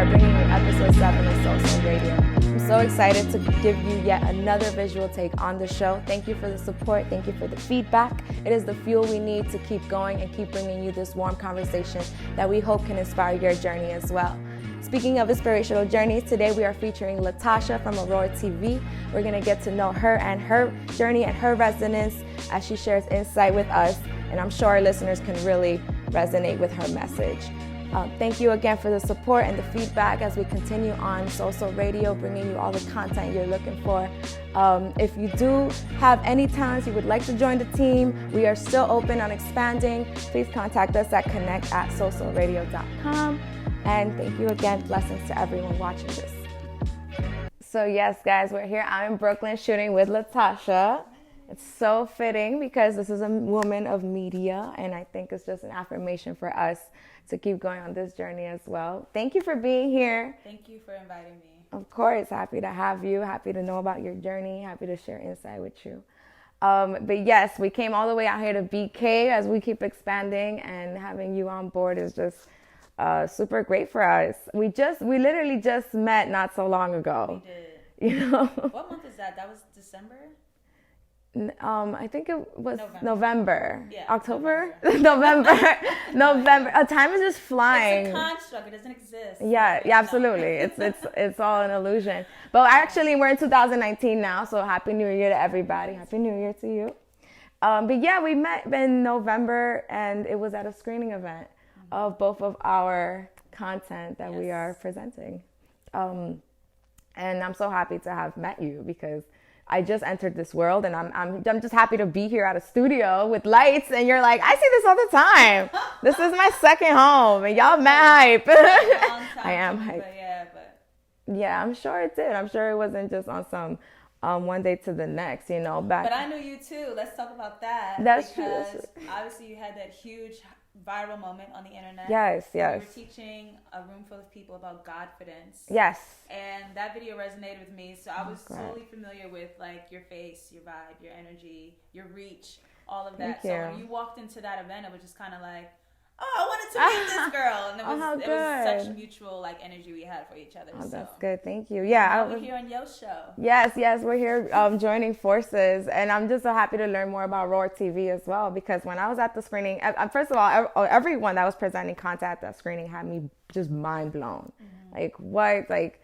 are bringing you episode 7 of SoSoulRadio. I'm so excited to give you yet another visual take on the show. Thank you for the support. Thank you for the feedback. It is the fuel we need to keep going and keep bringing you this warm conversation that we hope can inspire your journey as well. Speaking of inspirational journeys, today we are featuring Latasha from Aurore TV. We're going to get to know her and her journey and her resonance as she shares insight with us. And I'm sure our listeners can really resonate with her message. Thank you again for the support and the feedback as we continue on SoSoulRadio, bringing you all the content you're looking for. If you do have any talents you would like to join the team, we are still open on expanding. Please contact us at connect@sosoulradio.com. And thank you again. Blessings to everyone watching this. So yes, guys, we're here out in Brooklyn shooting with Latasha. It's so fitting because this is a woman of media, and I think it's just an affirmation for us to keep going on this journey as well. Thank you for being here. Thank you for inviting me. Of course, happy to have you, happy to know about your journey, happy to share insight with you. But yes, we came all the way out here to BK as we keep expanding, and having you on board is just super great for us. We literally just met not so long ago. We did. You know? What month is that? That was December? I think it was November. Yeah, October? November. Time is just flying. It's a construct. It doesn't exist. Yeah, absolutely. It's all an illusion. But actually, we're in 2019 now, so Happy New Year to everybody. Happy New Year to you. But yeah, we met in November, and it was at a screening event of both of our content that we are presenting. And I'm so happy to have met you because I just entered this world, and I'm just happy to be here at a studio with lights, and you're like, I see this all the time. This is my second home, and y'all mad hype. I am hype. Yeah, I'm sure it did. I'm sure it wasn't just on some one day to the next, you know. But I knew you too. Let's talk about that. That's true. Because obviously you had that huge viral moment on the internet. Yes. You were teaching a room full of people about Godfidence. Yes. And that video resonated with me. So I was totally familiar with like your face, your vibe, your energy, your reach, all of that. So when you walked into that event, it was just kind of like, oh, I wanted to meet this girl. And it was such mutual like energy we had for each other. Oh, that's good. Thank you. Yeah. We're here on your show. Yes. We're here joining forces. And I'm just so happy to learn more about Aurore TV as well, because when I was at the screening, first of all, everyone that was presenting content at that screening had me just mind blown. Mm-hmm. Like, what? Like,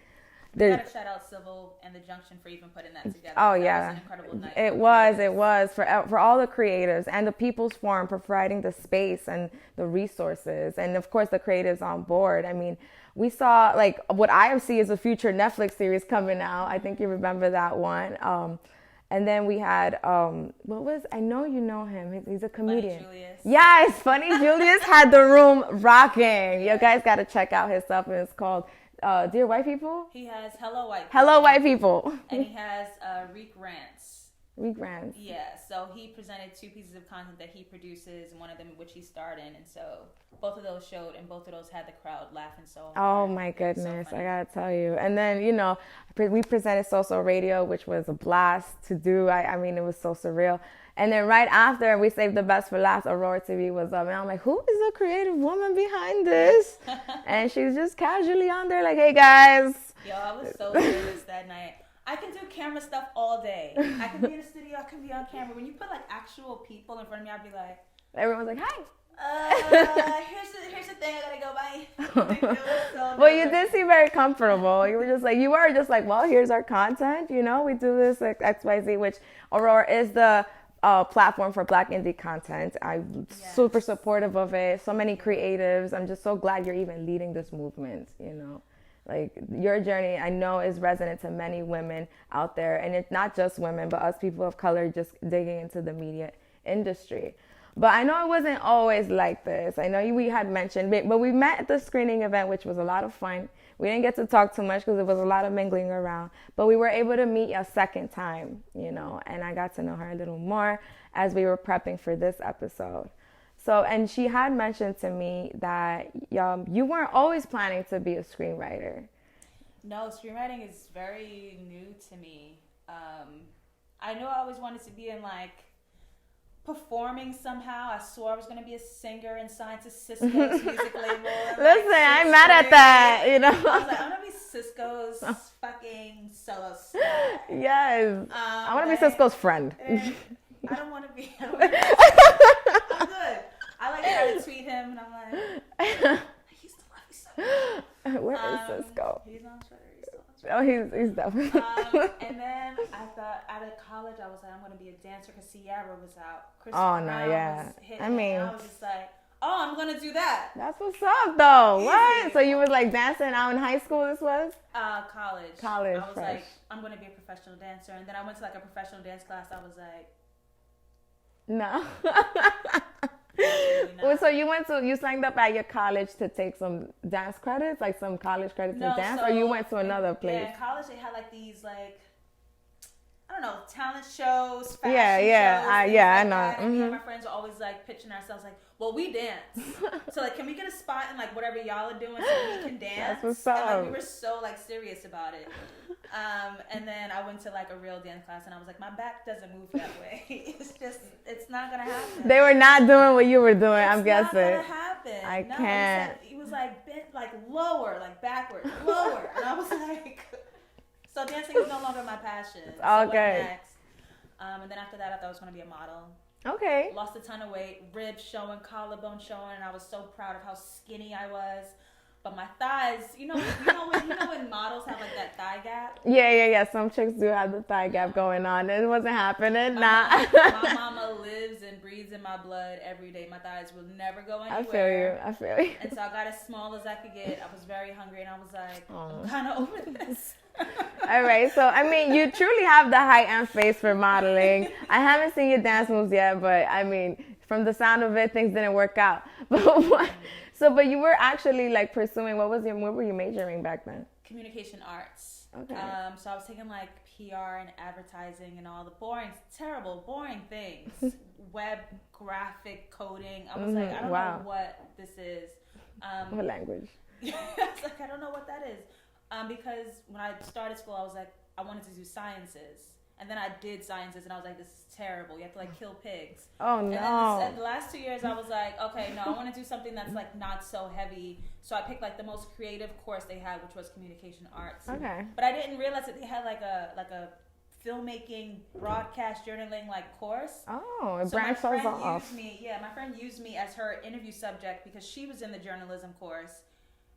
you gotta shout out Civil and the Junction for even putting that together. Oh, that yeah. was an incredible night. It was for all the creatives and the People's Forum providing the space and the resources, and of course the creatives on board. I mean, we saw like what I see is a future Netflix series coming out. I think you remember that one. And then we had I know you know him. He's a comedian. Funny Julius. Yes, Funny Julius had the room rocking. You guys got to check out his stuff, and it's called Dear White People? He has Hello White People. Hello White People. And he has Reek Rants. Reek Rants. Yeah, so he presented 2 pieces of content that he produces, and one of them which he starred in. And so both of those showed, and both of those had the crowd laughing so hard. Oh my goodness, I gotta tell you. And then, you know, we presented SoSoulRadio, which was a blast to do. I mean, it was so surreal. And then right after, we saved the best for last, Aurore TV was up. And I'm like, who is the creative woman behind this? And she's just casually on there like, hey, guys. Yo, I was so nervous that night. I can do camera stuff all day. I can be in the studio, I can be on camera. When you put like actual people in front of me, I'd be like. Everyone's like, hi. Here's the thing, I gotta go, bye. Well, you did seem very comfortable. You were just like, well, here's our content. You know, we do this like XYZ, which Aurore is the platform for Black indie content. I'm super supportive of it. So many creatives. I'm just so glad you're even leading this movement, you know. Like, your journey, I know, is resonant to many women out there. And it's not just women, but us people of color just digging into the media industry. But I know it wasn't always like this. I know we had mentioned, but we met at the screening event, which was a lot of fun. We didn't get to talk too much because it was a lot of mingling around. But we were able to meet a second time, you know, and I got to know her a little more as we were prepping for this episode. So, and she had mentioned to me that you weren't always planning to be a screenwriter. No, screenwriting is very new to me. I knew I always wanted to be in like performing somehow. I swore I was going to be a singer and signed to Cisco's music label. Listen, I'm mad at that, you know. I was like, I'm going to be Cisco's fucking solo star. Yes. I want to be Cisco's friend. I don't want to be. I'm good. I like try to tweet him, and I'm like, I used to love you so much. Where is Cisco? He's on Twitter. He's still on Twitter. Oh, he's definitely. And then I thought, out of college, I was like, I'm going to be a dancer because Sierra was out. Chris Brown was hitting, I was just like, oh, I'm going to do that. That's what's up, though. Easy. What? So you was like dancing out in high school, this was? College. College, I was like, I'm going to be a professional dancer. And then I went to like a professional dance class. I was like, no. Well, so you signed up at your college to take some dance credits, like some college credits in dance, or you went to another place? Yeah, in college they had like these like, I don't know, talent shows, fashion shows. I know. And me and my friends were always like pitching ourselves like, well, we dance. So like, can we get a spot in like whatever y'all are doing so we can dance? That's what's up. And like, we were so like serious about it. And then I went to like a real dance class and I was like, my back doesn't move that way. It's not going to happen. They were not doing what you were doing, I'm guessing. It's not going to happen. I can't. He was like bent, like lower, like backward, lower. And I was like, so dancing is no longer my passion. It's all good. Next? And then after that, I thought I was going to be a model. Okay. Lost a ton of weight, ribs showing, collarbone showing, and I was so proud of how skinny I was. But my thighs, you know when models have like that thigh gap? Yeah. Some chicks do have the thigh gap going on. It wasn't happening. My mama lives and breathes in my blood every day. My thighs will never go anywhere. I feel you. And so I got as small as I could get. I was very hungry, and I was like, I'm kind of over this. All right, so I mean, you truly have the high-end face for modeling. I haven't seen your dance moves yet, but I mean, from the sound of it, things didn't work out. But you were actually like pursuing, what were you majoring back then? Communication arts. Okay. So I was taking like PR and advertising and all the terrible, boring things. Web graphic coding. I was like, I don't know what this is. What language? I was like, I don't know what that is. Because when I started school, I was like, I wanted to do sciences. And then I did sciences, and I was like, this is terrible. You have to, like, kill pigs. Oh, no. And then the last 2 years, I was like, okay, no, I want to do something that's, like, not so heavy. So I picked, like, the most creative course they had, which was communication arts. Okay. But I didn't realize that they had, like a filmmaking, broadcast journaling, like, course. Oh, it branched off. My friend used me as her interview subject because she was in the journalism course.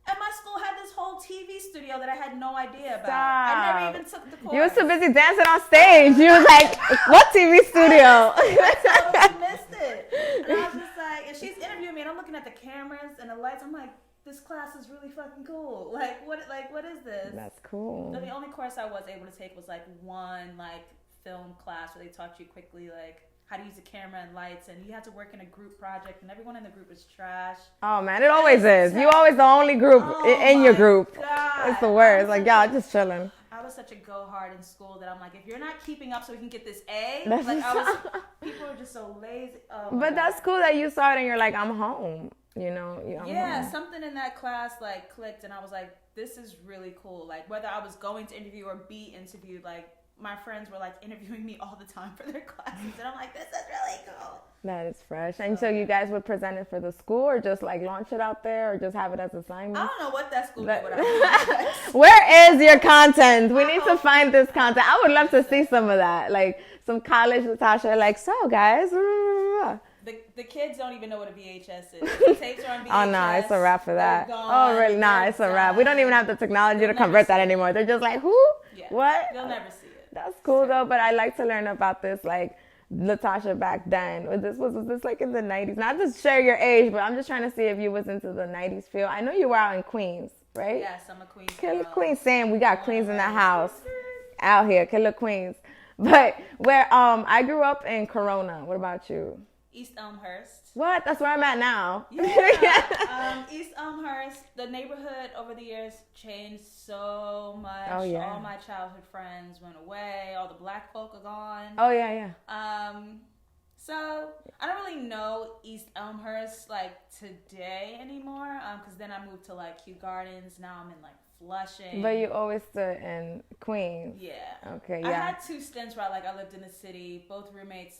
And my school had this whole TV studio that I had no idea about. I never even took the course. You were too busy dancing on stage. You was like, what TV studio? I totally missed it. And I was just like, and she's interviewing me, and I'm looking at the cameras and the lights. I'm like, this class is really fucking cool. What is this? That's cool. So the only course I was able to take was like one like film class where they taught you quickly like how to use the camera and lights, and you had to work in a group project, and everyone in the group was trash. Oh man, it always is. You always the only group in your group. God. It's the worst. Like y'all just chilling. I was such a go hard in school that I'm like, if you're not keeping up so we can get this A, like people are just so lazy. Oh, but that's cool that you saw it and you're like, I'm home. You know? Yeah, something in that class like clicked, and I was like, this is really cool. Like whether I was going to interview or be interviewed, like my friends were like interviewing me all the time for their classes, and I'm like, this is really cool. That is fresh. And so you guys would present it for the school, or just like launch it out there, or just have it as assignment? I don't know what that school did. Where is your content? We need to find this content. I would love to see some of that, like some college Latasha, like, so guys. The kids don't even know what a VHS is. The tapes are on VHS. Oh, no, it's a wrap for that. Oh, really? Nah, it's a wrap. We don't even have the technology to convert that anymore. They're just like, who? Yeah. What? They'll never see it. That's cool, though, but I like to learn about this, like, Latasha back then. Was this like in the 90s? Not to share your age, but I'm just trying to see if you was into the 90s feel. I know you were out in Queens, right? Yes, I'm a Queens. Killer Queens. Sam, we got Queens in the house. Out here, Killer Queens. But where I grew up in Corona. What about you? East Elmhurst. What? That's where I'm at now. Yeah. East Elmhurst. The neighborhood over the years changed so much. Oh, yeah. All my childhood friends went away. All the black folk are gone. Oh, yeah. So I don't really know East Elmhurst like today anymore. Because then I moved to like Kew Gardens. Now I'm in like Flushing. But you always stood in Queens. Yeah. Okay. Yeah. I had 2 stints where I lived in the city. Both roommates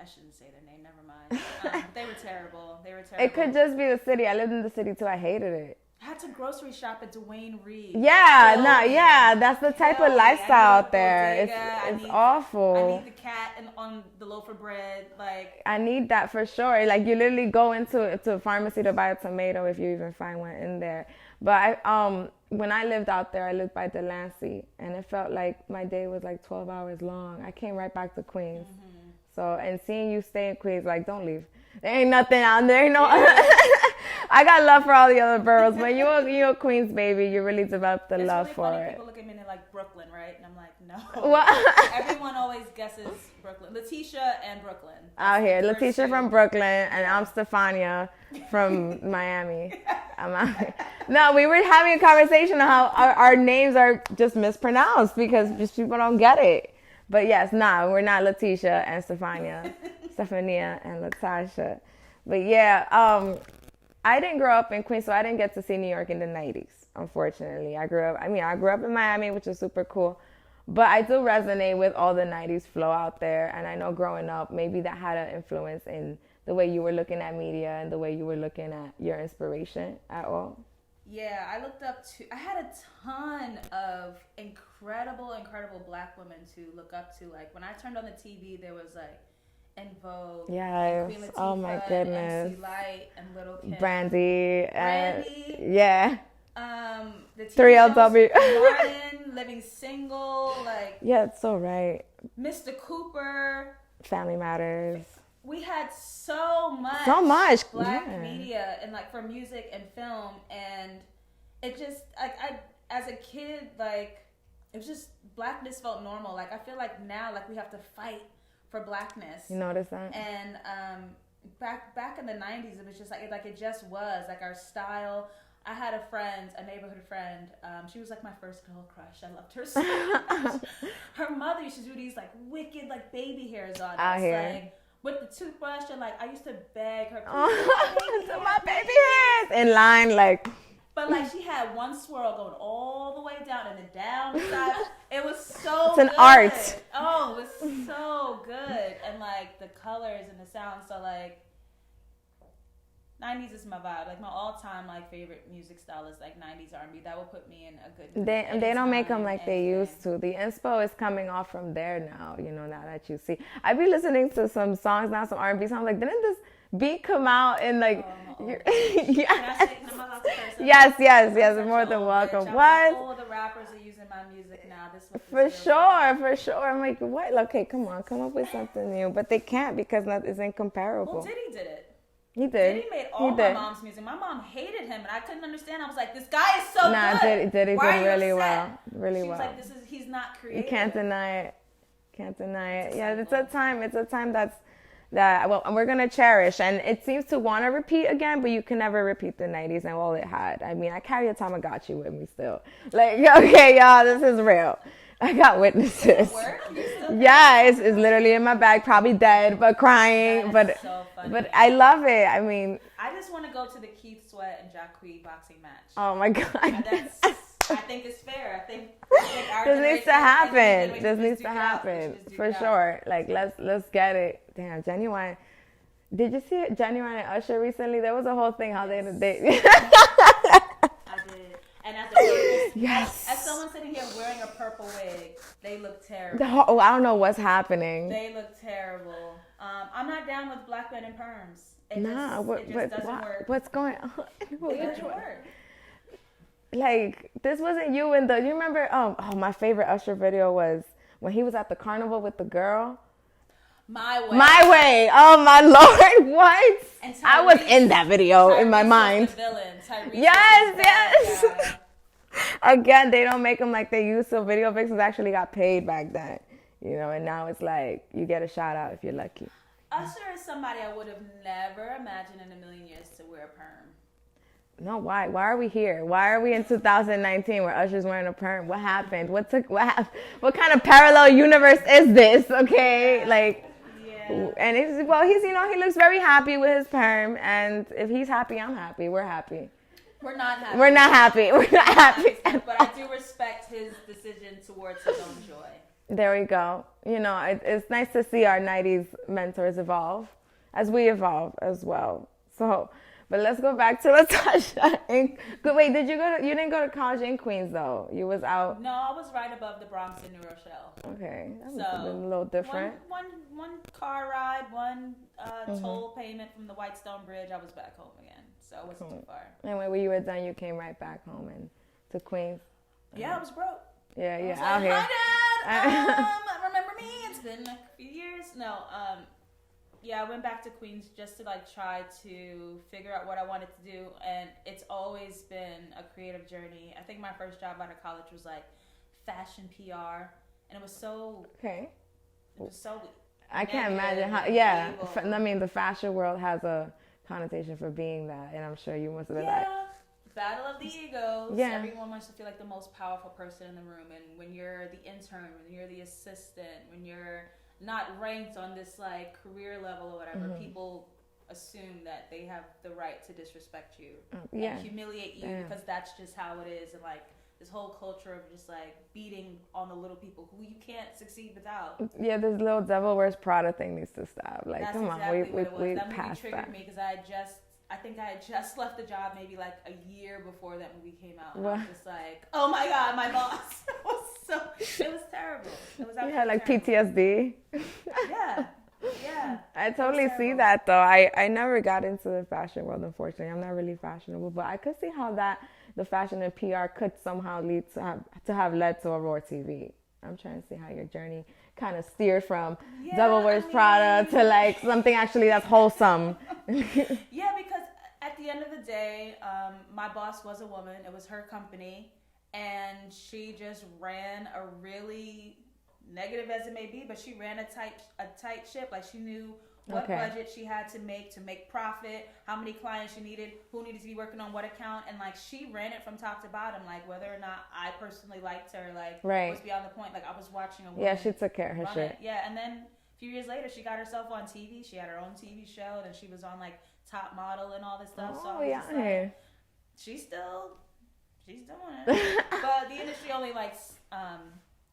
I shouldn't say their name. Never mind. They were terrible. It could just be the city. I lived in the city too. I hated it. I had to grocery shop at Dwayne Reed. Yeah, that's the type of lifestyle out there. It's awful. I need the cat on the loaf of bread. Like, I need that for sure. Like, you literally go to a pharmacy to buy a tomato if you even find one in there. But when I lived out there, I lived by Delancey, and it felt like my day was like 12 hours long. I came right back to Queens. Mm-hmm. So, and seeing you stay in Queens, like, don't leave. There ain't nothing out there. Ain't no. I got love for all the other boroughs, but you're a Queens baby. You really developed the love for it. People look at me and they're like, Brooklyn, right? And I'm like, no. Well, everyone always guesses Brooklyn. Latasha and Brooklyn. Out here. Latasha from Brooklyn, and I'm Stefania from Miami. I'm out here. No, we were having a conversation on how our names are just mispronounced because just people don't get it. But yes, we're not Latasha and Stefania. Stefania and Latasha. But yeah, I didn't grow up in Queens, so I didn't get to see New York in the 90s, unfortunately. I grew up in Miami, which is super cool. But I do resonate with all the 90s flow out there. And I know growing up, maybe that had an influence in the way you were looking at media and the way you were looking at your inspiration at all. Yeah, I had a ton of incredible Black women to look up to. Like, when I turned on the TV, there was like En Vogue, yes, and oh my goodness, MC Light and Little Kim, Brandy, yeah, the 3LW, Martin, Living Single, like, yeah, it's so right, Mr. Cooper, Family Matters. We had so much Black media and like for music and film, and it just like I as a kid, like, it was just Blackness felt normal. Like, I feel like now, like, we have to fight for Blackness. You notice that? And back in the 90s, it was just like it just was like our style. I had a neighborhood friend. She was like my first girl crush. I loved her so much. Her mother used to do these like wicked like baby hairs on us, like with the toothbrush, and like I used to beg her, to my baby hairs in line, like. But like she had one swirl going all the way down and then down the side. It was so It's an art. Oh, it was so good. And like the colors and the sound. So like 90s is my vibe. Like my all-time like favorite music style is like 90s R&B. That will put me in a good mood. They don't make them like they used to. The inspo is coming off from there now, now that you see. I be listening to some songs now, some R&B songs. Like, didn't this beat come out in like yes, more than welcome. What? All the rappers are using my music now. For sure. I'm like, what? Okay, come up with something new. But they can't because it's incomparable. Well, Diddy did it. He did. Diddy made all my mom's music. My mom hated him, and I couldn't understand. I was like, this guy is so good. Diddy did really well. She was like, he's not creative. You can't deny it. Yeah, it's a time that we're going to cherish, and it seems to want to repeat again, but you can never repeat the 90s and all it had. I mean, I carry a Tamagotchi with me still. Like, okay, y'all, this is real. I got witnesses. Does it work? Yeah, it's literally in my bag, probably dead, but crying. But so funny. But I love it. I mean, I just want to go to the Keith Sweat and Jacque boxing match. Oh my God. I think it's fair. I think this needs to happen. This needs to happen for sure. Like, let's get it. Damn, Genuine. Did you see Genuine and Usher recently? There was a whole thing how they. I did. And as someone sitting here wearing a purple wig, they look terrible. I don't know what's happening. They look terrible. I'm not down with black men in perms. It just doesn't work. What's going on? It doesn't work. Like, this wasn't you in the. You remember? My favorite Usher video was when he was at the carnival with the girl. My Way. Oh my Lord! What? I was in that video in my mind. Was the villain. Yes. Again, they don't make them like they used to. Video vixens actually got paid back then, and now it's like you get a shout out if you're lucky. Usher is somebody I would have never imagined in a million years to wear a perm. No, why? Why are we here? Why are we in 2019 where Usher's wearing a perm? What happened? What kind of parallel universe is this? Okay, and he looks very happy with his perm, and if he's happy, I'm happy. We're happy. We're not happy. We're not happy. But I do respect his decision towards his own joy. There we go. You know, it's nice to see our 90s mentors evolve as we evolve as well. So, but let's go back to Latasha. Wait, you didn't go to college in Queens though? You was out? No, I was right above the Bronx in New Rochelle. Okay, that must have been a little different. One car ride, one toll payment from the Whitestone Bridge, I was back home again. So it wasn't too far. And when you were done, you came right back home and to Queens? Yeah, I was broke. Yeah, out here. Hi, Dad. Remember me? It's been a few years. No, yeah, I went back to Queens just to like try to figure out what I wanted to do, and it's always been a creative journey. I think my first job out of college was like fashion PR, and it was so okay. It was so. I can't imagine how. Yeah, I mean, the fashion world has a connotation for being that, and I'm sure you must have been like. Battle of the egos. Yeah. Everyone wants to feel like the most powerful person in the room, and when you're the intern, when you're the assistant, when you're not ranked on this like career level or whatever, people assume that they have the right to disrespect you and humiliate you because that's just how it is, and like this whole culture of just like beating on the little people who you can't succeed without. Yeah, this little devil wears Prada thing needs to stop. Like, that's come exactly on, we that passed movie triggered me because I think I had just left the job maybe like a year before that movie came out. And I was just like, oh my God, my boss. It was terrible. It was absolutely like terrible. PTSD. Yeah. I totally see that though. I never got into the fashion world, unfortunately. I'm not really fashionable, but I could see how the fashion and PR could somehow lead to have led to Aurore TV. I'm trying to see how your journey kind of steered from Devil Wears Prada to like something actually that's wholesome. Yeah, because at the end of the day, my boss was a woman. It was her company, and she just ran a really negative as it may be, but she ran a tight ship. Like, she knew what budget she had to make profit, how many clients she needed, who needed to be working on what account, and like she ran it from top to bottom. Like, whether or not I personally liked her, like was beyond the point. Like, I was watching a woman. Yeah, she took care of her shit. Yeah, and then a few years later, she got herself on TV. She had her own TV show, and she was on like Top Model and all this stuff. Oh, so I was just like, she's doing it. But the industry only likes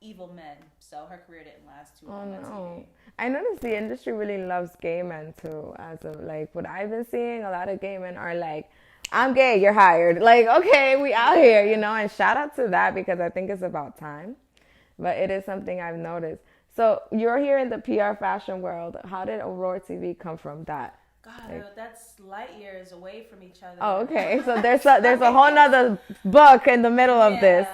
evil men, so her career didn't last too long on TV. I noticed the industry really loves gay men too. As of like what I've been seeing, a lot of gay men are like, I'm gay, you're hired. Like, okay, we out here, you know, and shout out to that because I think it's about time. But it is something I've noticed. So you're here in the PR fashion world. How did Aurore TV come from that? God, that's light years away from each other. Oh, okay. So there's a whole nother book in the middle of this.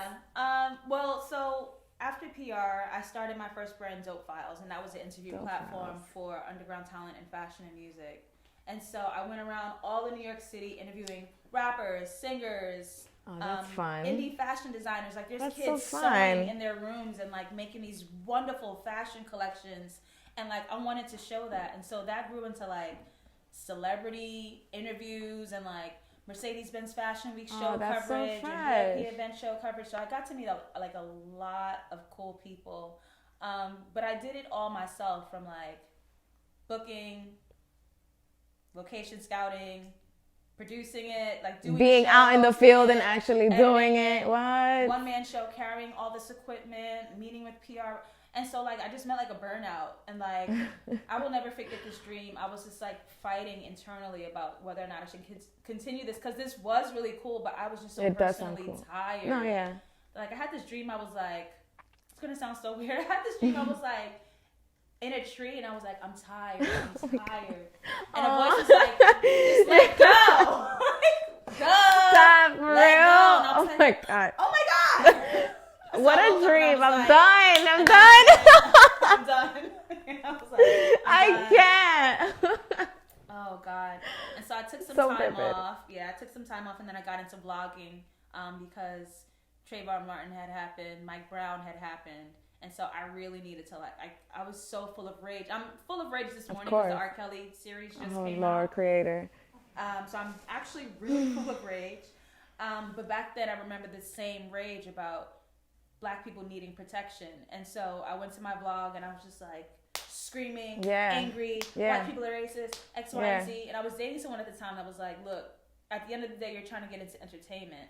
Well, so after PR, I started my first brand, Dope Files, and that was an interview platform for underground talent in fashion and music. And so I went around all of New York City interviewing rappers, singers, fun. Indie fashion designers. Like, there's kids sewing in their rooms and like making these wonderful fashion collections. And like, I wanted to show that. And so that grew into like celebrity interviews and like Mercedes-Benz Fashion Week show coverage and VIP event show coverage. So I got to meet a lot of cool people. But I did it all myself, from like booking, location scouting, producing it, like being out in the field and actually doing it. What? One-man show, carrying all this equipment, meeting with PR. And so, like, I just met, like, a burnout. And, like, I will never forget this dream. I was just, like, fighting internally about whether or not I should continue this. Because this was really cool, but I was just so personally tired. No, yeah. Like, I had this dream. I was, like, it's going to sound so weird. I had this dream. I was, like, in a tree. And I was, like, I'm tired. I'm tired. And a voice was like, just let go. Go. Stop, for real? Go. And I was like, my God. Oh, my God. So what a dream. I'm done. I'm done. I'm done. I was like, I can't. Oh, God. And so I took some time off. Yeah, I took some time off, and then I got into vlogging because Trayvon Martin had happened. Mike Brown had happened. And so I really needed to, like, I was so full of rage. I'm full of rage this morning because the R. Kelly series just came out. Oh, Lord, creator. So I'm actually really full of rage. But back then I remember the same rage about Black people needing protection. And so I went to my vlog and I was just like screaming, angry, White people are racist, X, Y, and Z. And I was dating someone at the time that was like, look, at the end of the day, you're trying to get into entertainment.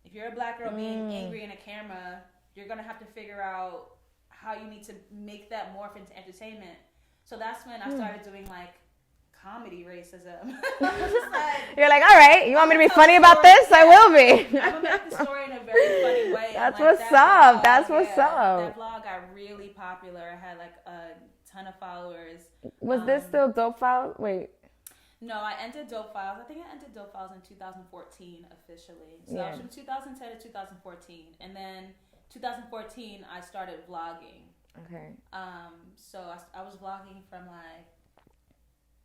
If you're a Black girl being angry in a camera, you're going to have to figure out how you need to make that morph into entertainment. So that's when I started doing like comedy racism. You're like, all right, you want me to be funny about this? Yeah. I will be. I'm gonna make the story in a very funny way. That's what's up. That's what's up. That vlog got really popular. I had like a ton of followers. Was this still Dope Files? Wait. No, I entered Dope Files. I think I entered Dope Files in 2014 officially. So I was from 2010 to 2014, and then 2014 I started vlogging. Okay. So I was vlogging from like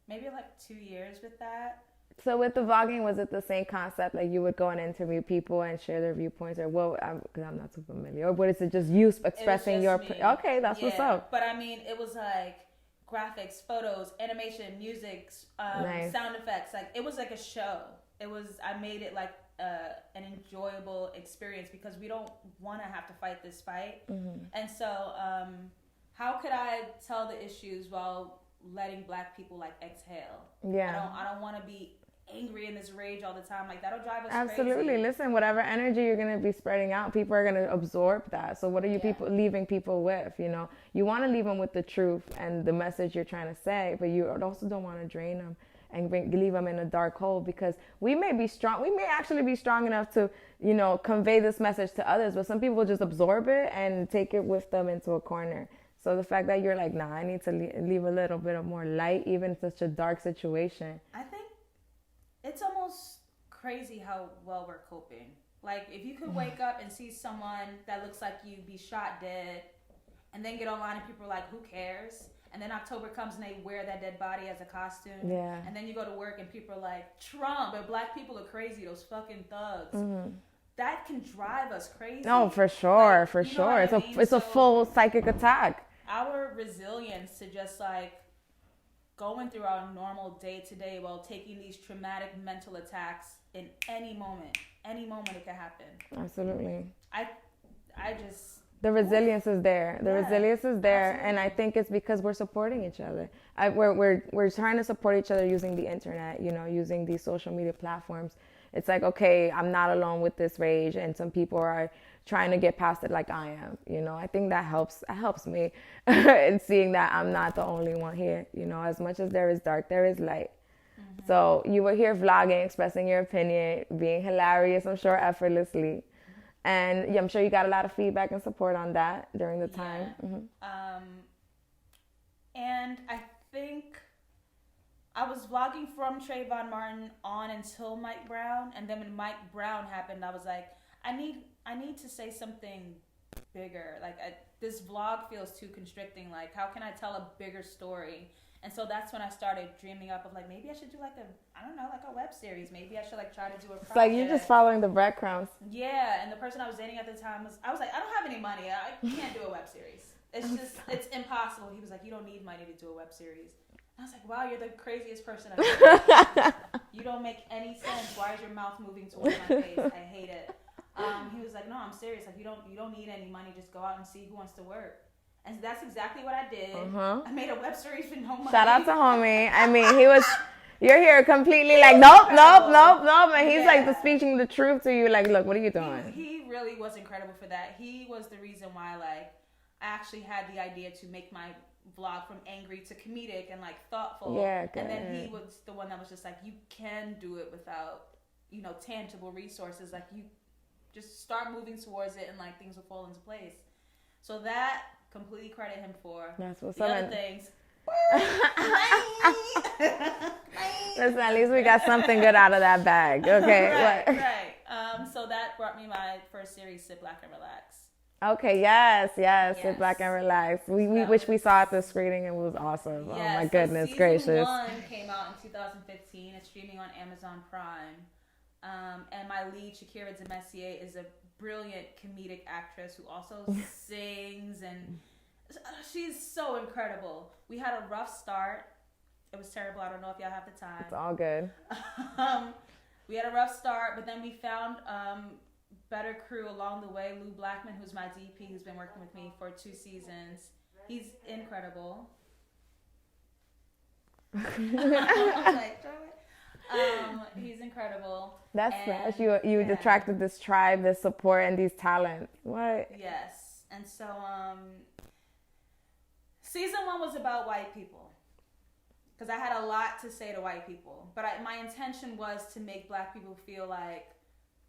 maybe like 2 years with that. So with the vlogging, was it the same concept? Like you would go and interview people and share their viewpoints, or what? Because I'm not too familiar. Or what is it? Just you expressing your? Okay, that's what's up. But I mean, it was like graphics, photos, animation, music, sound effects. Like it was like a show. I made it like an enjoyable experience because we don't want to have to fight this fight. Mm-hmm. And so, how could I tell the issues while letting Black people like exhale? Yeah. I don't want to be angry in this rage all the time. Like that'll drive us Absolutely. crazy. Listen, whatever energy you're going to be spreading out, people are going to absorb that. So what are you leaving people with? You know, you want to leave them with the truth and the message you're trying to say, but you also don't want to drain them and leave them in a dark hole, because we may be strong. We may actually be strong enough to, you know, convey this message to others, but some people just absorb it and take it with them into a corner. So the fact that you're like, nah, I need to leave a little bit of more light, even in such a dark situation. I think it's almost crazy how well we're coping. Like, if you could wake up and see someone that looks like you be shot dead, and then get online and people are like, who cares? And then October comes and they wear that dead body as a costume. Yeah. And then you go to work and people are like, Trump, but Black people are crazy, those fucking thugs. Mm-hmm. That can drive us crazy. No, for sure, like, for sure. It's a full psychic attack. Our resilience to just like going through our normal day to day while taking these traumatic mental attacks in any moment it can happen. Absolutely. I just. The resilience is there. Resilience is there, absolutely. And I think it's because we're supporting each other. We're trying to support each other using the internet, you know, using these social media platforms. It's like, okay, I'm not alone with this rage, and some people are trying to get past it like I am. You know, I think that helps me in seeing that I'm not the only one here. You know, as much as there is dark, there is light. Mm-hmm. So you were here vlogging, expressing your opinion, being hilarious, I'm sure, effortlessly. And I'm sure you got a lot of feedback and support on that during the time. Mm-hmm. And I think I was vlogging from Trayvon Martin on until Mike Brown. And then when Mike Brown happened, I was like, I need to say something bigger. Like this vlog feels too constricting. Like, how can I tell a bigger story? And so that's when I started dreaming up of like, maybe I should do like a web series. Maybe I should like try to do a project. It's like you're just following the breadcrumbs. Yeah, and the person I was dating at the time I was like, I don't have any money. I can't do a web series. It's impossible. He was like, you don't need money to do a web series. And I was like, wow, you're the craziest person I've ever met. You don't make any sense. Why is your mouth moving towards my face? I hate it. He was like, no, I'm serious. Like, you don't need any money. Just go out and see who wants to work. And that's exactly what I did. Uh-huh. I made a web series for no money. Shout out to homie. I mean, you're here completely like, nope. And he's like speaking the truth to you. Like, look, what are you doing? He really was incredible for that. He was the reason why, like, I actually had the idea to make my vlog from angry to comedic and like thoughtful. Yeah, good. And then he was the one that was just like, you can do it without, you know, tangible resources. Like, you just start moving towards it and like things will fall into place. So that completely credit him for. That's what's the up. Other things. Listen, at least we got something good out of that bag. Okay. Right. So that brought me my first series, Sit Black and Relax. Okay. Yes. Sit Back and Relax. Which we saw at the screening and it was awesome. Yes, oh my goodness gracious. Season 1 came out in 2015. It's streaming on Amazon Prime. And my lead, Shakira Demessier, is a brilliant comedic actress who also sings, and she's so incredible. We had a rough start. It was terrible. I don't know if y'all have the time. It's all good. We had a rough start, but then we found better crew along the way. Lou Blackman, who's my DP, who's been working with me for 2 seasons. He's incredible. He's incredible. That's nice. You attracted this tribe, this support, and these talents. What? Yes. And so Season 1 was about white people. Because I had a lot to say to white people. But my intention was to make black people feel like,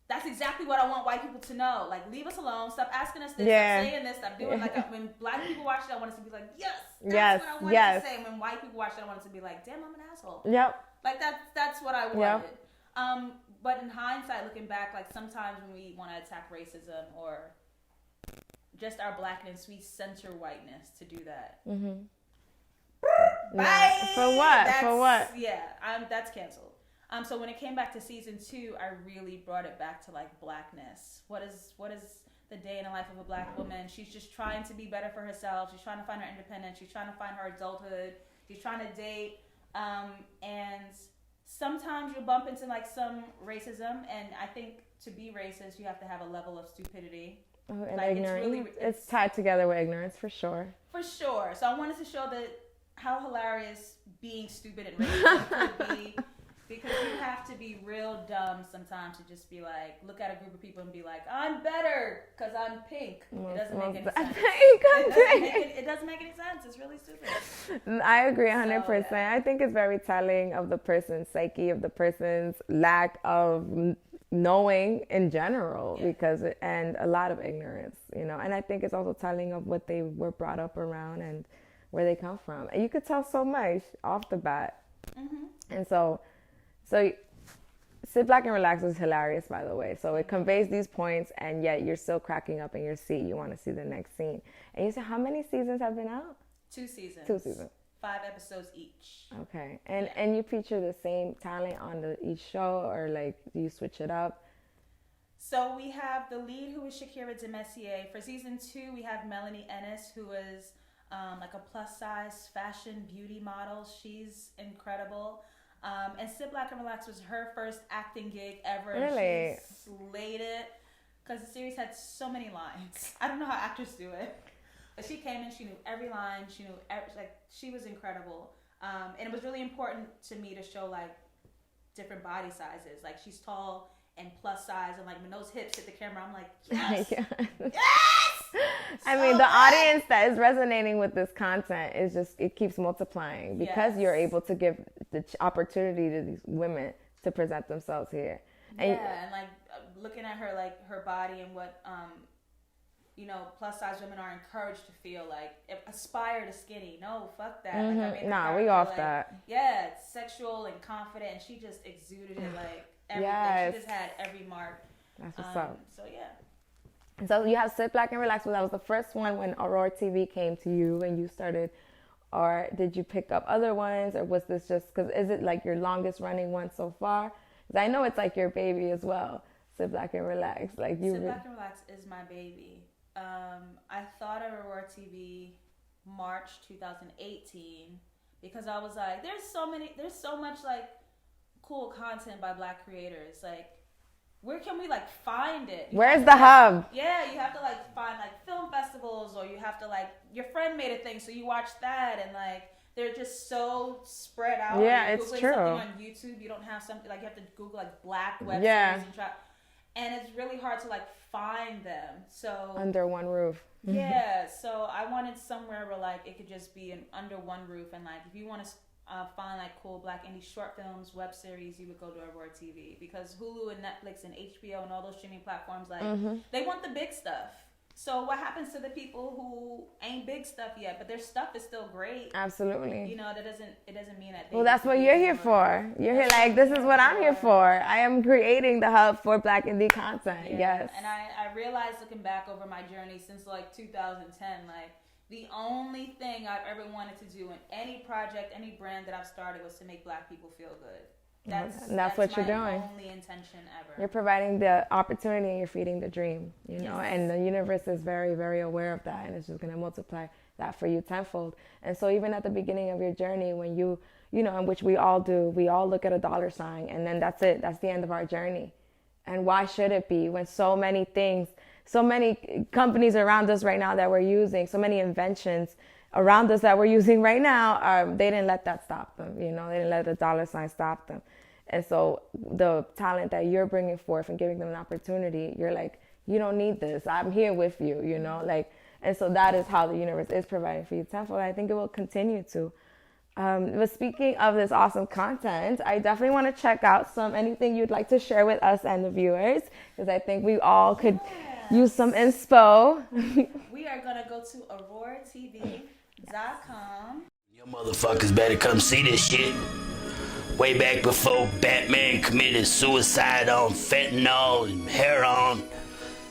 that's exactly what I want white people to know. Like, leave us alone. Stop asking us this. Stop saying this. Stop doing like when black people watch it, I want us to be like, yes, that's what I wanted to say. And when white people watch it, I want us to be like, damn, I'm an asshole. Yep. Like that's what I wanted. Yep. But in hindsight, looking back, like sometimes when we want to attack racism or just our blackness, we censor whiteness to do that. Mm-hmm. Bye. For what? For what? Yeah, that's canceled. So when it came back to season 2, I really brought it back to like blackness. What is the day in the life of a black woman? She's just trying to be better for herself. She's trying to find her independence. She's trying to find her adulthood. She's trying to date. And sometimes you bump into like some racism. And I think to be racist, you have to have a level of stupidity. Oh, and like ignorance. It's tied together with ignorance, for sure. For sure. So I wanted to show that how hilarious being stupid and racist could be. Because you have to be real dumb sometimes to just be like, look at a group of people and be like, I'm better because I'm pink. It doesn't make any sense. It doesn't make any sense. It's really stupid. I agree 100%. So, yeah. I think it's very telling of the person's psyche, of the person's lack of knowing in general, and a lot of ignorance, and I think it's also telling of what they were brought up around and where they come from. And you could tell so much off the bat. Mm-hmm. And so Sit Back and Relax is hilarious, by the way. So it conveys these points, and yet you're still cracking up in your seat. You want to see the next scene. And you said, how many seasons have been out? 2 seasons. 2 seasons. 5 episodes each. Okay. And you feature the same talent on each show, or like do you switch it up? So we have the lead, who is Shakira Demessier. For season 2, we have Melanie Ennis, who is like a plus-size fashion beauty model. She's incredible. And Sit Back and Relax was her first acting gig ever. Really? She slayed it because the series had so many lines. I don't know how actors do it, but she came in, she knew every line, she was incredible. And it was really important to me to show like different body sizes. Like she's tall and plus size, and like when those hips hit the camera, I'm like, yes, yes. I mean, the audience that is resonating with this content is just, it keeps multiplying because you're able to give the opportunity to these women to present themselves here. And like looking at her, like her body and what, plus size women are encouraged to feel like, aspire to skinny. No, fuck that. Mm-hmm. Like, we off that. Yeah, it's sexual and confident, and she just exuded it like everything. Yes. She just had every mark. That's what's up. So yeah. So you have Sit Back and Relax. Well, that was the first one when Aurore TV came to you and you started, or did you pick up other ones, or was this just, because is it like your longest running one so far? Because I know it's like your baby as well, Sit Back and Relax. Like you. Sit Back and Relax is my baby. I thought of Aurore TV March 2018 because I was like, there's so much like cool content by Black creators. Like, where can we like find it? Where's the hub? Yeah, you have to like find like film festivals, or you have to like, your friend made a thing, so you watch that, and like they're just so spread out. Yeah, it's true. Something on YouTube, you don't have something like, you have to Google like Black web series and try, and it's really hard to like find them. So under one roof. Yeah, so I wanted somewhere where like it could just be under one roof, and like if you want to find like cool Black indie short films, web series, you would go to Aurore TV, because Hulu and Netflix and HBO and all those streaming platforms, like they want the big stuff. So what happens to the people who ain't big stuff yet, but their stuff is still great? Absolutely. It doesn't mean that. Well, that's what you're here for. You're here like, this is what I'm here for. I am creating the hub for Black indie content. Yeah. Yes. And I realized, looking back over my journey since like 2010, like the only thing I've ever wanted to do in any project, any brand that I've started, was to make Black people feel good. That's what you're doing. Only intention ever. You're providing the opportunity and you're feeding the dream, and the universe is very, very aware of that, and it's just going to multiply that for you tenfold. And so even at the beginning of your journey, when you in which we all do, we all look at a dollar sign, and then that's it. That's the end of our journey. And why should it be, when so many things, so many companies around us right now that we're using, so many inventions around us that we're using right now, they didn't let that stop them. They didn't let the dollar sign stop them. And so the talent that you're bringing forth and giving them an opportunity, you're like, you don't need this. I'm here with you, And so that is how the universe is providing for you tenfold. I think it will continue to. But speaking of this awesome content, I definitely want to check out anything you'd like to share with us and the viewers, because I think we all could use some inspo. We are going to go to AuroreTV.com. You motherfuckers better come see this shit. Way back before Batman committed suicide on fentanyl and heroin,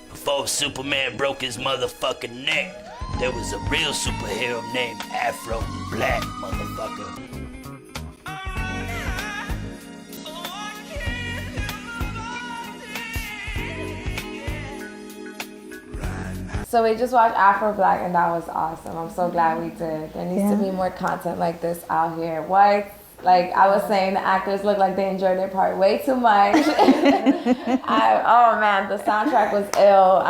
before Superman broke his motherfucking neck, there was a real superhero named Afro Black, motherfucker. So we just watched Afro Black, and that was awesome. I'm so glad we did. There needs to be more content like this out here. What? Like I was saying, the actors look like they enjoyed their part way too much. Oh man, the soundtrack was ill.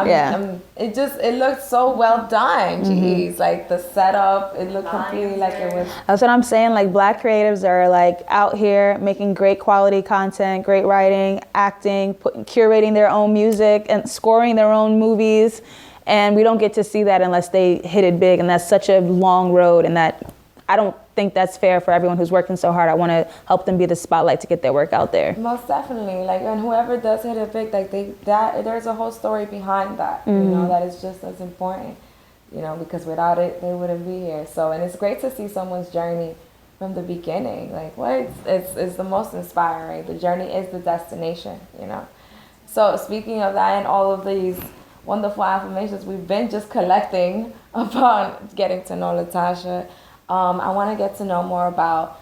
It looked so well done. Jeez, like the setup, it looked completely like it was. That's what I'm saying. Like Black creatives are like out here making great quality content, great writing, acting, curating their own music and scoring their own movies. And we don't get to see that unless they hit it big. And that's such a long road, and that I don't think that's fair for everyone who's working so hard. I want to help them be the spotlight to get their work out there. Most definitely. Like, and whoever does hit it big, like there's a whole story behind that. You know, that is just as important. You know, because without it, they wouldn't be here. So, and it's great to see someone's journey from the beginning. Like, what? It's the most inspiring. The journey is the destination. You know. So, speaking of that, and all of these wonderful affirmations we've been just collecting upon getting to know Latasha. I want to get to know more about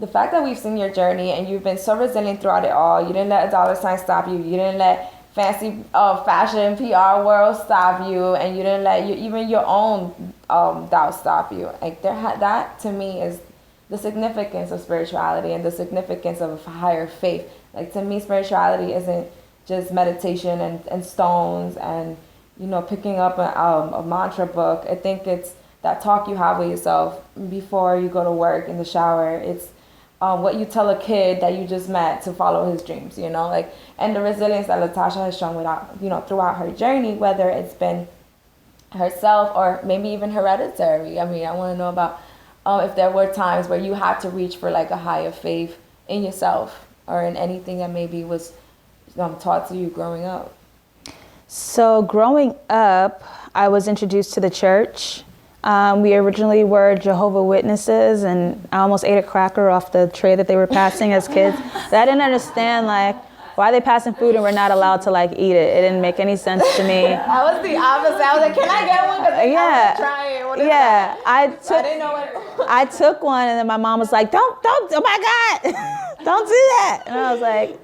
the fact that we've seen your journey, and you've been so resilient throughout it all. You didn't let a dollar sign stop you. You didn't let fancy fashion PR world stop you, and you didn't let even your own doubt stop you. Like that to me is the significance of spirituality and the significance of a higher faith. Like to me, spirituality isn't just meditation and stones and picking up a mantra book. I think it's that talk you have with yourself before you go to work in the shower. It's what you tell a kid that you just met to follow his dreams, and the resilience that Latasha has shown throughout her journey, whether it's been herself or maybe even hereditary. I mean, I want to know about if there were times where you had to reach for like a higher faith in yourself or in anything that maybe was taught to you growing up. So growing up, I was introduced to the church. We originally were Jehovah's Witnesses, and I almost ate a cracker off the tray that they were passing as kids. I didn't understand why are they passing food and we're not allowed to eat it. It didn't make any sense to me. I was the opposite. I was like, can I get one? Because I was trying. What is that? I didn't know what. I took one, and then my mom was like, don't, oh my God, don't do that. And I was like,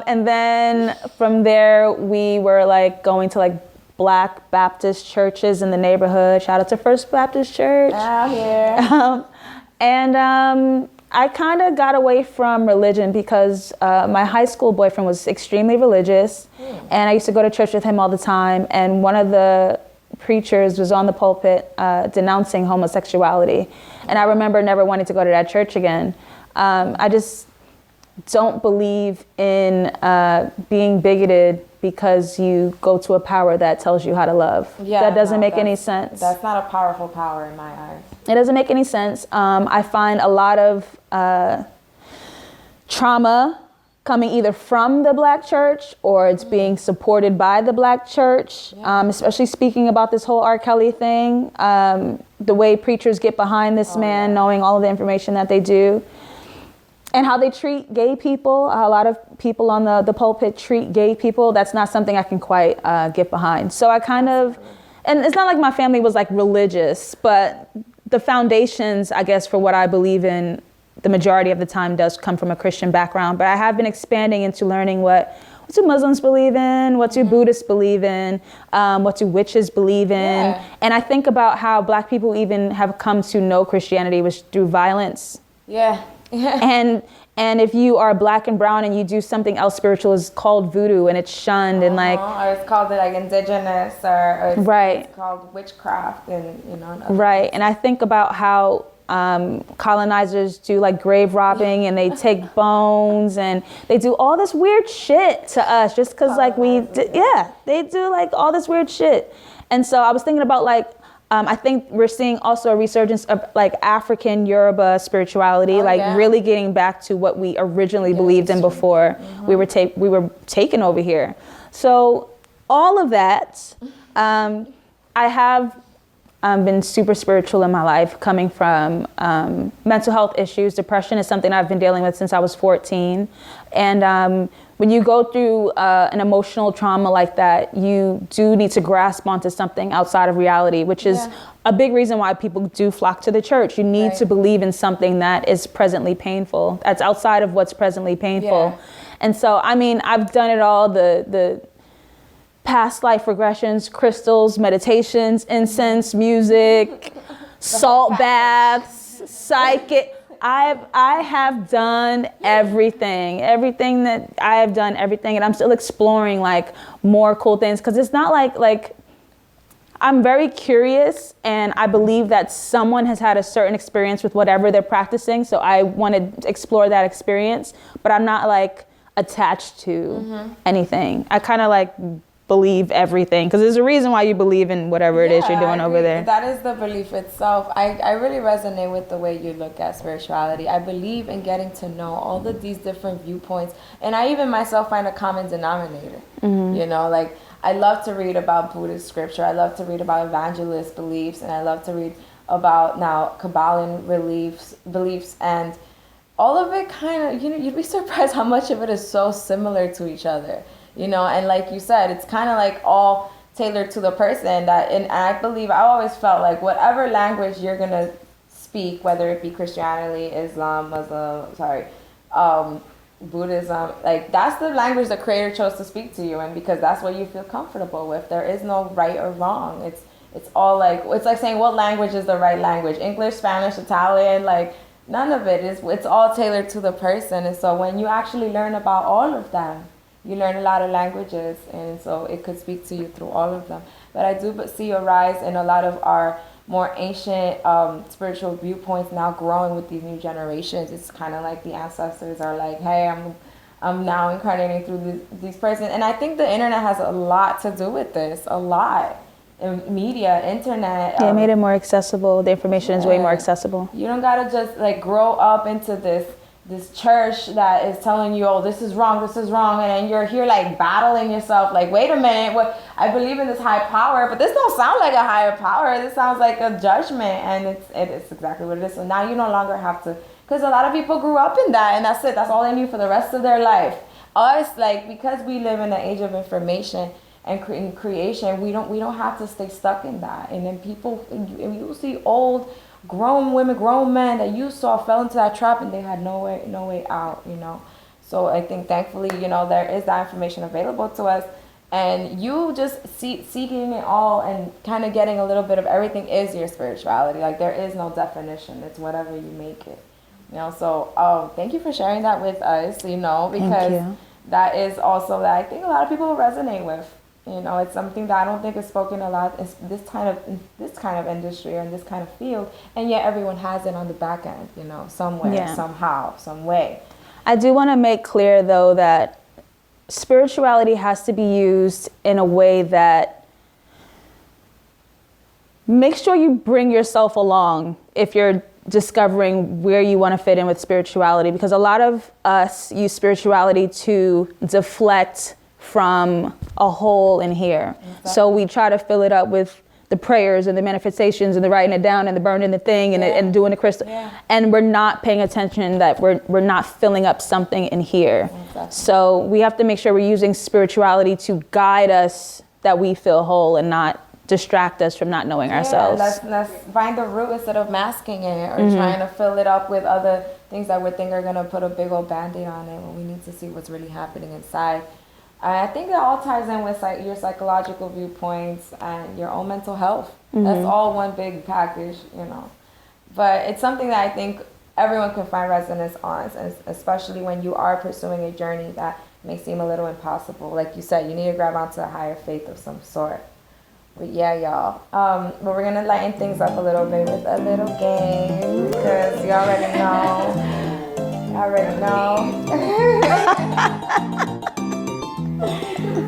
and then from there we were going to Black Baptist churches in the neighborhood. Shout out to First Baptist Church. Out here. I kind of got away from religion because my high school boyfriend was extremely religious, and I used to go to church with him all the time. And one of the preachers was on the pulpit denouncing homosexuality, and I remember never wanting to go to that church again. I just don't believe in being bigoted because you go to a power that tells you how to love. That doesn't make any sense. That's not a powerful power in my eyes. It doesn't make any sense. I find a lot of trauma coming either from the Black church or it's being supported by the Black church, especially speaking about this whole R. Kelly thing, the way preachers get behind this man, knowing all of the information that they do. And how they treat gay people. A lot of people on the pulpit treat gay people. That's not something I can quite get behind. So I and it's not like my family was religious, but the foundations, I guess, for what I believe in, the majority of the time does come from a Christian background. But I have been expanding into learning what do Muslims believe in, what do Buddhists believe in, what do witches believe in. Yeah. And I think about how Black people even have come to know Christianity was through violence. Yeah. And if you are Black and brown and you do something else spiritual, it's called voodoo and it's shunned and or it's called indigenous or right. It's called witchcraft and right. And I think about how colonizers do like grave robbing, and they take bones, and they do all this weird shit to us just because like they do like all this weird shit. And so I was thinking about like, I think we're seeing also a resurgence of like African Yoruba spirituality, really getting back to what we originally believed in before we were taken over here. So all of that, I have been super spiritual in my life, coming from mental health issues. Depression is something I've been dealing with since I was 14. And when you go through an emotional trauma like that, you do need to grasp onto something outside of reality, which is a big reason why people do flock to the church. You need to believe in something that is presently painful, that's outside of what's presently painful. Yeah. And so, I mean, I've done it all, the past life regressions, crystals, meditations, incense, music, salt baths, psychic. I have done everything that I have done, everything. And I'm still exploring like more cool things. Cause it's not like I'm very curious, and I believe that someone has had a certain experience with whatever they're practicing. So I want to explore that experience, but I'm not like attached to anything. I kind of like believe everything, because there's a reason why you believe in whatever it is you're doing over there. That is the belief itself. I really resonate with the way you look at spirituality. I believe in getting to know all of these different viewpoints, and I even myself find a common denominator. You know, like I love to read about Buddhist scripture, I love to read about evangelist beliefs, and I love to read about now Kabbalan beliefs, and all of it kind of, you know, you'd be surprised how much of it is so similar to each other. You know, and like you said, it's kind of like all tailored to the person. And I believe, I always felt like whatever language you're going to speak, whether it be Christianity, Islam, Muslim, Buddhism, like that's the language the creator chose to speak to you in, because that's what you feel comfortable with. There is no right or wrong. It's all like, it's like saying what language is the right language? English, Spanish, Italian, like none of it is. It's all tailored to the person. And so when you actually learn about all of them, you learn a lot of languages, and so it could speak to you through all of them. But I do see a rise in a lot of our more ancient spiritual viewpoints now growing with these new generations. It's kind of like the ancestors are like, hey, I'm now incarnating through these persons. And I think the internet has a lot to do with this, a lot. Media, internet. Yeah, it made it more accessible. The information is way more accessible. You don't gotta just like grow up into this church that is telling you, oh, this is wrong, and then you're here like battling yourself, like, wait a minute, what? I believe in this high power, but this don't sound like a higher power. This sounds like a judgment, and it's exactly what it is. So now you no longer have to, because a lot of people grew up in that, and that's it. That's all they knew for the rest of their life. Us, like, because we live in an age of information and creation, we don't have to stay stuck in that. And then people, you see old grown women, grown men that you saw fell into that trap, and they had no way out, you know. So I think thankfully, you know, there is that information available to us, and you just seeking it all and kind of getting a little bit of everything is your spirituality. Like there is no definition. It's whatever you make it, you know. So thank you for sharing that with us, you know, because that is also that I think a lot of people will resonate with. You know, it's something that I don't think is spoken a lot in this kind of industry or in this kind of field, and yet everyone has it on the back end, you know, somewhere, somehow, some way. I do want to make clear, though, that spirituality has to be used in a way that make sure you bring yourself along if you're discovering where you want to fit in with spirituality, because a lot of us use spirituality to deflect from a hole in here. Exactly. So we try to fill it up with the prayers and the manifestations and the writing it down and the burning the thing and doing the crystal. Yeah. And we're not paying attention that we're not filling up something in here. Exactly. So we have to make sure we're using spirituality to guide us, that we feel whole and not distract us from not knowing ourselves. Let's find the root instead of masking it or trying to fill it up with other things that we think are going to put a big old Band-Aid on it, when we need to see what's really happening inside. I think that all ties in with your psychological viewpoints and your own mental health. That's all one big package, you know. But it's something that I think everyone can find resonance on, especially when you are pursuing a journey that may seem a little impossible. Like you said, you need to grab onto a higher faith of some sort. But yeah, y'all. But we're gonna lighten things up a little bit with a little game, because you already know.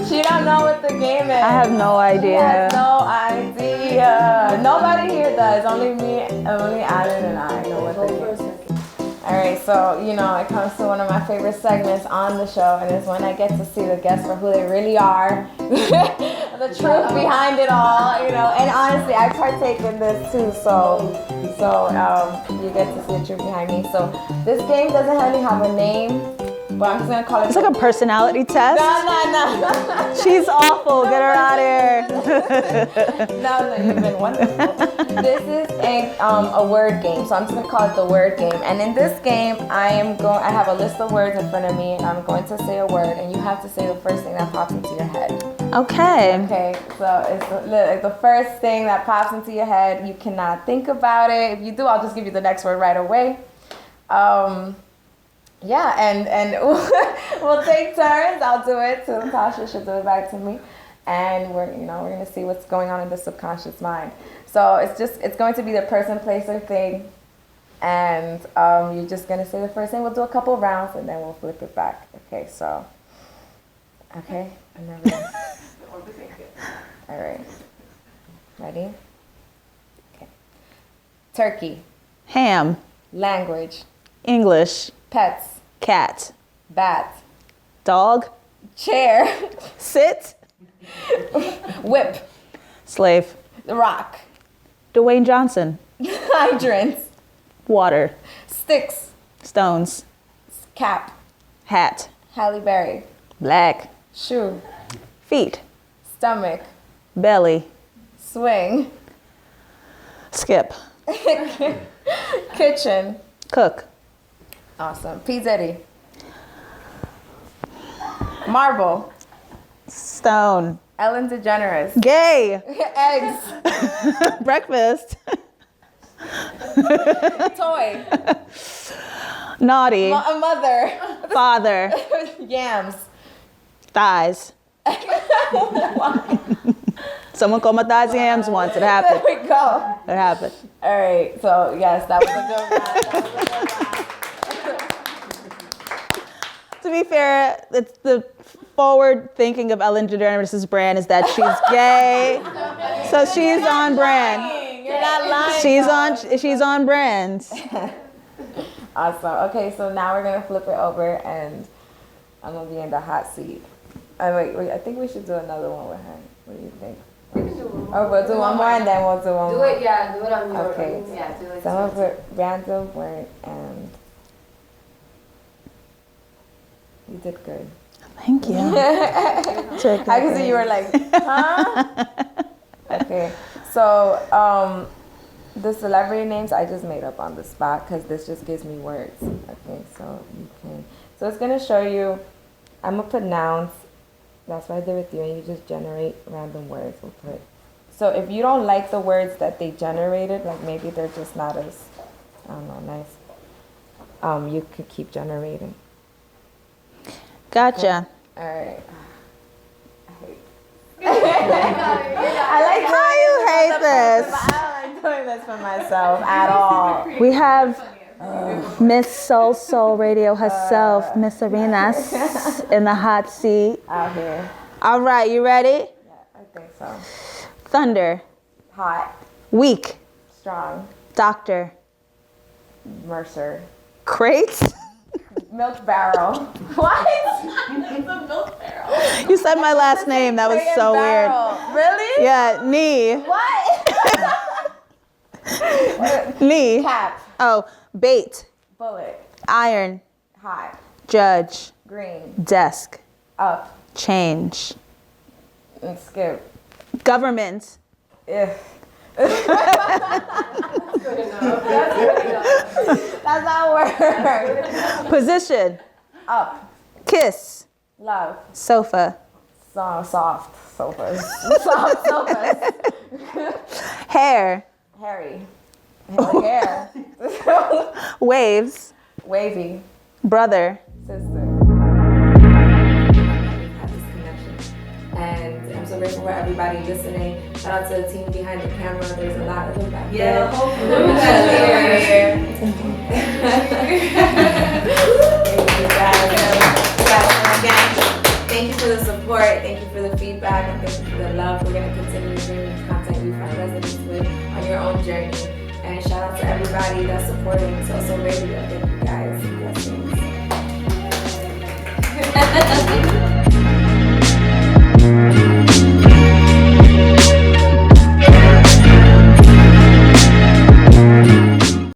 She don't know what the game is. I have no idea. She has no idea. Nobody here does. Only me, only Alan and I know what the game is. Alright, so, you know, it comes to one of my favorite segments on the show, and it's when I get to see the guests for who they really are. The truth behind it all, you know. And honestly, I partake in this too, so you get to see the truth behind me. So this game doesn't really have a name, but I'm just gonna call it. It's like a personality test. No. She's awful. Get her out of here. No, you've been wonderful. This is a word game, so I'm just gonna call it the word game. And in this game, I have a list of words in front of me, and I'm going to say a word, and you have to say the first thing that pops into your head. Okay. Okay, so it's the first thing that pops into your head. You cannot think about it. If you do, I'll just give you the next word right away. Yeah, and we'll take turns. I'll do it. So Latasha should do it back to me, and we're gonna see what's going on in the subconscious mind. So it's going to be the person, place, or thing, and you're just gonna say the first thing. We'll do a couple of rounds, and then we'll flip it back. Okay, so okay, and then all right, ready? Okay. Turkey. Ham. Language. English. Pets. Cat. Bat. Dog. Chair. Sit. Whip. Slave. Rock. Dwayne Johnson. Hydrants. Water. Sticks. Stones. Cap. Hat. Halle Berry. Black. Shoe. Feet. Stomach. Belly. Swing. Skip. Kitchen. Cook. Awesome. Pizzetti. Marble. Stone. Ellen DeGeneres. Gay. Eggs. Breakfast. Toy. Naughty. A mother. Father. Yams. Thighs. Someone called my thighs yams once. It happened. There we go. It happened. All right. So yes, that was a good round. To be fair, it's the forward thinking of Ellen DeGeneres' brand is that she's gay, so she's on brand. You're not lying. She's on brand. Awesome. Okay, so now we're gonna flip it over, and I'm gonna be in the hot seat. Wait. I think we should do another one with her. What do you think? We'll do one more, and then we'll do one more. Do it on your. Okay. Yeah, do it. Some of it random word, and you did good. Thank you. I can see you were like, huh? Okay. So the celebrity names I just made up on the spot because this just gives me words. Okay, so you can. So it's gonna show you. I'm gonna put nouns. That's what I did with you, and you just generate random words. We'll put. So if you don't like the words that they generated, like maybe they're just not as, I don't know, nice. You could keep generating. Gotcha. All right. How you hate this? I don't like doing this for myself at all. We have Miss SoSoulRadio herself, Miss Arenas, in the hot seat. Out here. All right, you ready? Yeah, I think so. Thunder. Hot. Weak. Strong. Doctor. Mercer. Crate. Milk barrel. What? It's a milk barrel. You said my last name. That was so weird. Really? Yeah, knee. What? Knee. Cap. Oh, bait. Bullet. Iron. Hot. Judge. Green. Desk. Up. Change. And skip. Government. If. That's good enough. That's not a word. Position. Up. Kiss. Love. Sofa. Soft sofas. Soft sofas. Hair. Hairy. Hair. Waves. Wavy. Brother. Sister. And I'm so grateful for everybody listening. Shout out to the team behind the camera. There's a lot of them back there. Yeah, hopefully. Thank you guys. And again, thank you for the support. Thank you for the feedback. And thank you for the love. We're going to continue bringing content you find resonance with on your own journey. And shout out to everybody that's supporting SoSoulRadio. Thank you guys. Blessings.